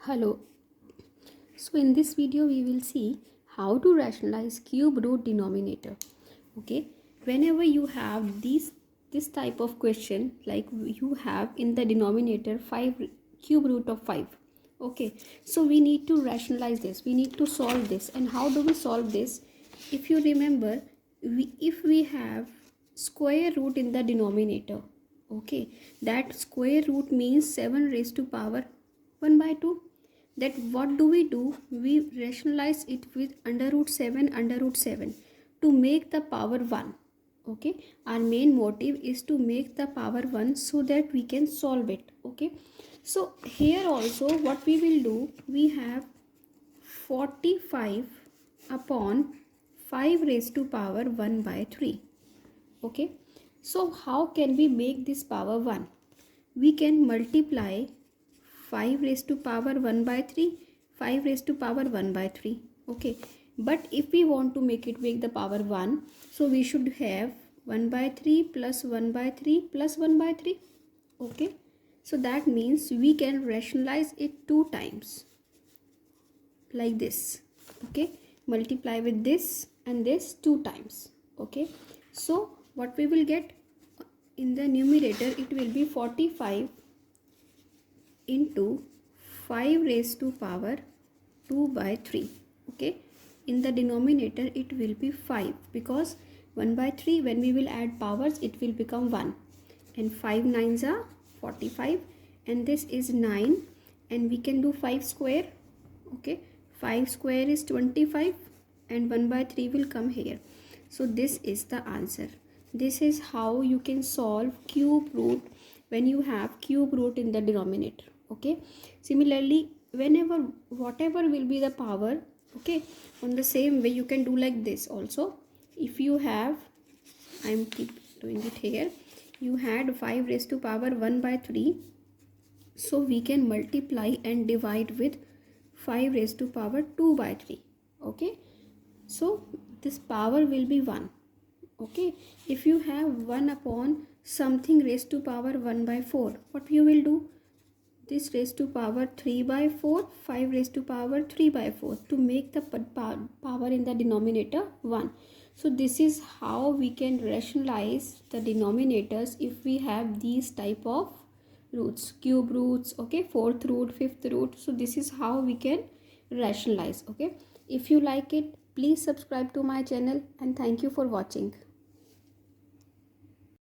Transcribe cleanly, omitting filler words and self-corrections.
Hello. So in this video we will see how to rationalize cube root denominator. Okay. Whenever you have this type of question, like you have in the denominator 5 cube root of 5. Okay. So we need to rationalize this. We need to solve this. And how do we solve this? If you remember, if we have square root in the denominator, okay, that square root means 7 raised to power 1 by 2. That what do? We rationalize it with under root 7 to make the power 1. Okay, our main motive is to make the power 1 so that we can solve it. Okay, so here also what we will do, we have 45 upon 5 raised to power 1 by 3. Okay, so how can we make this power 1? We can multiply 5 raised to power 1 by 3, 5 raised to power 1 by 3. Okay, but if we want to make the power 1, so we should have 1 by 3 plus 1 by 3 plus 1 by 3. Okay, so that means we can rationalize it 2 times like this. Okay, multiply with this and this 2 times. Okay, so what we will get in the numerator, it will be 45 into 5 raised to power 2 by 3. Okay, in the denominator it will be 5 because 1 by 3, when we will add powers, it will become 1, and 5 nines are 45, and this is 9, and we can do 5 square. Okay, 5 square is 25, and 1 by 3 will come here. So this is the answer. This is how you can solve cube root when you have cube root in the denominator. Okay, similarly, whatever will be the power, okay, on the same way you can do like this also. If you have, I am keep doing it here, you had 5 raised to power 1 by 3, so we can multiply and divide with 5 raised to power 2 by 3. Okay, so this power will be 1. Okay, if you have 1 upon something raised to power 1 by 4, what you will do? This raised to power 3 by 4, 5 raised to power 3 by 4 to make the power in the denominator 1. So this is how we can rationalize the denominators if we have these type of roots, cube roots, okay, 4th root, 5th root. So this is how we can rationalize. Okay, if you like it, please subscribe to my channel, and thank you for watching.